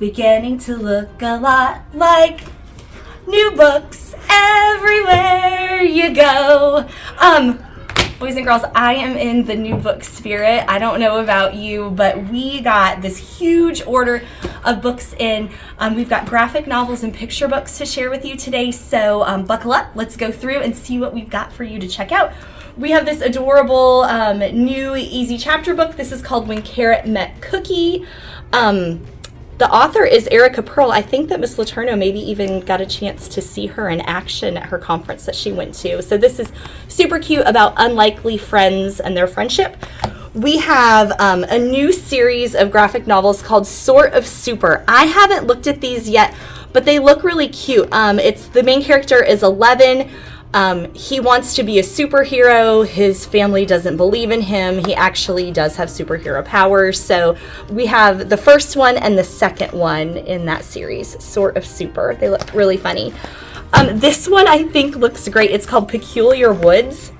beginning to look a lot like new books everywhere you go. Boys and girls, I am in the new book spirit. I don't know about you, but we got this huge order of books in. We've got graphic novels and picture books to share with you today, so buckle up. Let's go through and see what we've got for you to check out. We have this adorable new easy chapter book. This is called When Carrot Met Cookie. The author is Erica Pearl. I think that Miss Letourneau maybe even got a chance to see her in action at her conference that she went to. So this is super cute about unlikely friends and their friendship. We have a new series of graphic novels called Sort of Super. I haven't looked at these yet, but they look really cute. It's the main character is 11. He wants to be a superhero. His family doesn't believe in him. He actually does have superhero powers. So we have the first one and the second one in that series, Sort of Super. They look really funny. This one I think looks great. It's called Peculiar Woods.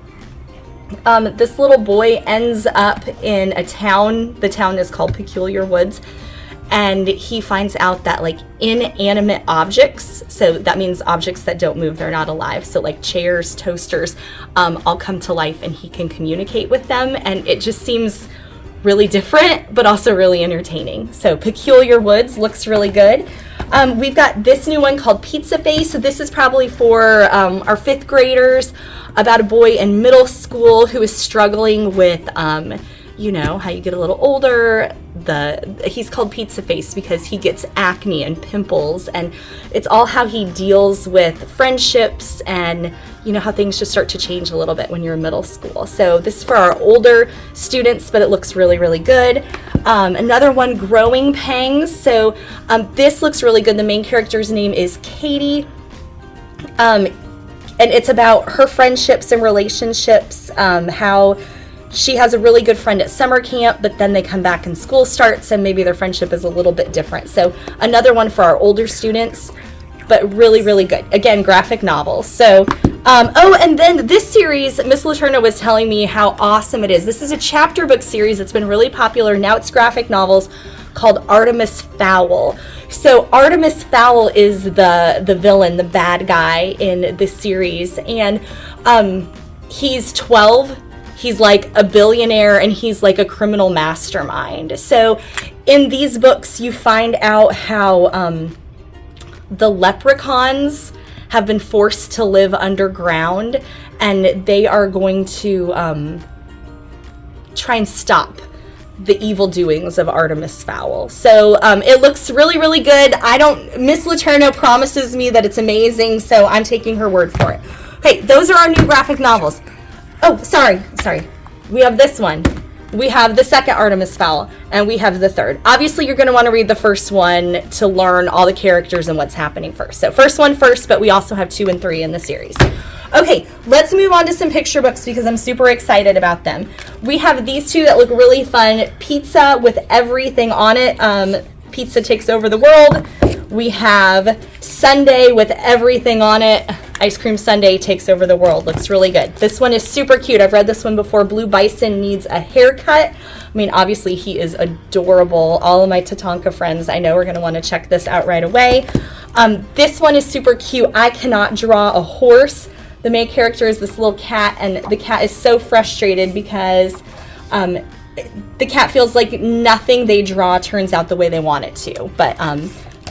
This little boy ends up in a town. The town is called Peculiar Woods. And he finds out that like inanimate objects, so that means objects that don't move, they're not alive. So like chairs, toasters, all come to life and he can communicate with them. And it just seems really different, but also really entertaining. So Peculiar Woods looks really good. We've got this new one called Pizza Face. So this is probably for our fifth graders, about a boy in middle school who is struggling with, you know, how you get a little older. He's called Pizza Face because he gets acne and pimples, and it's all how he deals with friendships and, you know, how things just start to change a little bit when you're in middle school. So this is for our older students, but it looks really, really good. Another one, Growing Pangs. So this looks really good. The main character's name is Katie. And it's about her friendships and relationships, how she has a really good friend at summer camp, but then they come back and school starts and maybe their friendship is a little bit different. So another one for our older students, but really, really good. Again, graphic novels. So, and then this series, Miss Letourneau was telling me how awesome it is. This is a chapter book series that's been really popular. Now it's graphic novels called Artemis Fowl. So Artemis Fowl is the villain, the bad guy in this series. And he's 12. He's like a billionaire and he's like a criminal mastermind. So in these books, you find out how the leprechauns have been forced to live underground, and they are going to try and stop the evil doings of Artemis Fowl. So it looks really, really good. Miss Letourneau promises me that it's amazing, so I'm taking her word for it. Okay, those are our new graphic novels. Oh, sorry. We have this one. We have the second Artemis Fowl, and we have the third. Obviously, you're going to want to read the first one to learn all the characters and what's happening first. So first one first, but we also have 2 and 3 in the series. Okay, let's move on to some picture books because I'm super excited about them. We have these 2 that look really fun. Pizza with Everything on It. Pizza Takes Over the World. We have Sunday with Everything on It. Ice Cream Sunday Takes Over the World. Looks really good. This one is super cute. I've read this one before. Blue Bison Needs a Haircut. I mean, obviously he is adorable. All of my Tatanka friends I know are going to want to check this out right away. This one is super cute. I Cannot Draw a Horse. The main character is this little cat, and the cat is so frustrated because the cat feels like nothing they draw turns out the way they want it to, but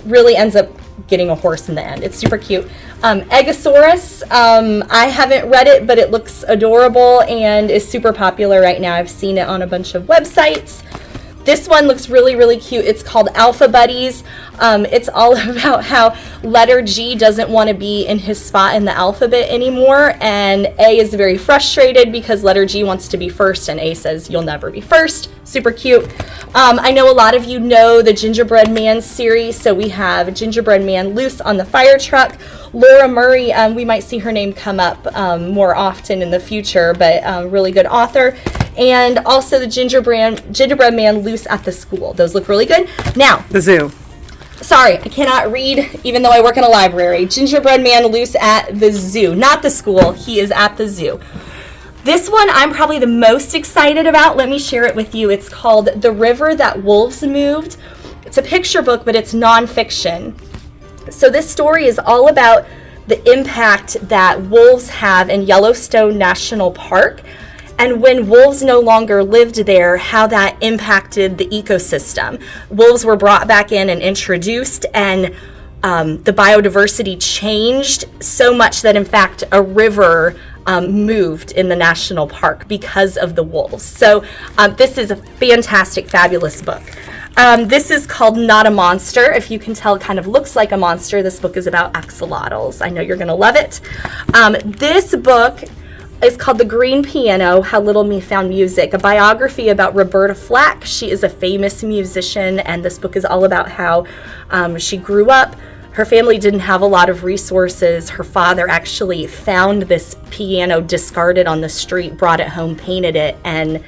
really ends up getting a horse in the end. It's super cute. Eggosaurus, I haven't read it, but it looks adorable and is super popular right now. I've seen it on a bunch of websites. This one looks really, really cute. It's called Alpha Buddies. It's all about how letter G doesn't want to be in his spot in the alphabet anymore, and A is very frustrated because letter G wants to be first, and A says, "You'll never be first." Super cute. I know a lot of you know the Gingerbread Man series, so we have Gingerbread Man Loose on the Fire Truck. Laura Murray, we might see her name come up more often in the future, but really good author. And also the Gingerbread Man Loose at the School. Those look really good. Now, The Zoo. Sorry, I cannot read even though I work in a library. Gingerbread Man Loose at the Zoo. Not the school, he is at the zoo. This one I'm probably the most excited about. Let me share it with you. It's called The River That Wolves Moved. It's a picture book, but it's nonfiction. So this story is all about the impact that wolves have in Yellowstone National Park, and when wolves no longer lived there, how that impacted the ecosystem. Wolves were brought back in and introduced, and the biodiversity changed so much that, in fact, a river moved in the national park because of the wolves. So this is a fantastic, fabulous book. This is called Not a Monster. If you can tell, it kind of looks like a monster. This book is about axolotls. I know you're going to love it. This book is called The Green Piano, How Little Me Found Music, a biography about Roberta Flack. She is a famous musician, and this book is all about how she grew up. Her family didn't have a lot of resources. Her father actually found this piano discarded on the street, brought it home, painted it, and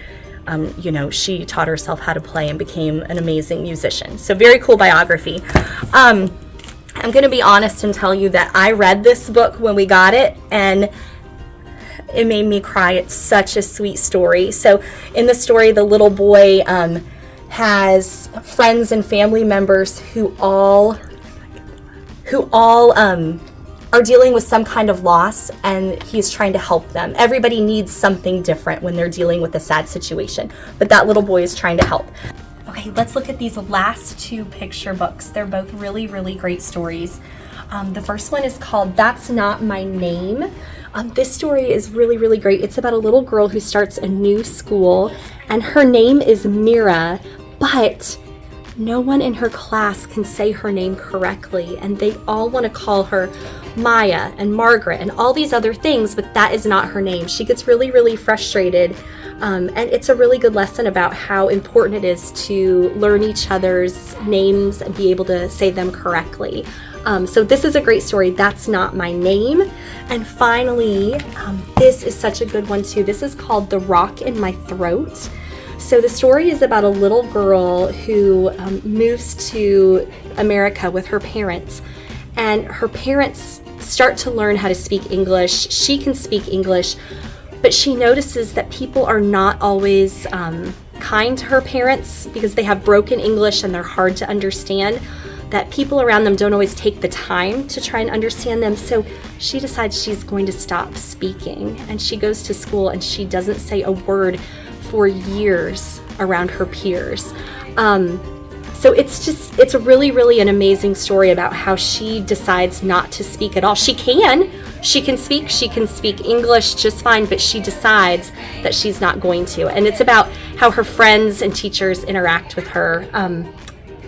she taught herself how to play and became an amazing musician. So very cool biography. I'm going to be honest and tell you that I read this book when we got it, and it made me cry. It's such a sweet story. So in the story, the little boy has friends and family members who all are dealing with some kind of loss, and he's trying to help them. Everybody needs something different when they're dealing with a sad situation, but that little boy is trying to help. Okay, let's look at these last two picture books. They're both really, really great stories. The first one is called That's Not My Name. This story is really, really great. It's about a little girl who starts a new school, and her name is Mira, but no one in her class can say her name correctly, and they all want to call her Maya and Margaret and all these other things, but that is not her name. She gets really, really frustrated, and it's a really good lesson about how important it is to learn each other's names and be able to say them correctly. So this is a great story. That's Not My Name. And finally, this is such a good one too. This is called The Rock in My Throat. So the story is about a little girl who moves to America with her parents, and her parents start to learn how to speak English. She can speak English, but she notices that people are not always kind to her parents because they have broken English and they're hard to understand, that people around them don't always take the time to try and understand them. So she decides she's going to stop speaking, and she goes to school and she doesn't say a word for years around her peers. So it's really, really an amazing story about how she decides not to speak at all. She can speak English just fine, but she decides that she's not going to. And it's about how her friends and teachers interact with her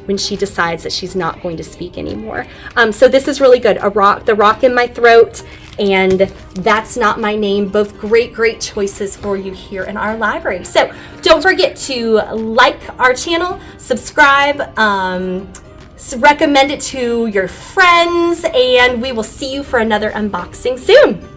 when she decides that she's not going to speak anymore. So this is really good. The Rock in My Throat and That's Not My Name, both great, great choices for you here in our library. So don't forget to like our channel, subscribe, recommend it to your friends, and we will see you for another unboxing soon.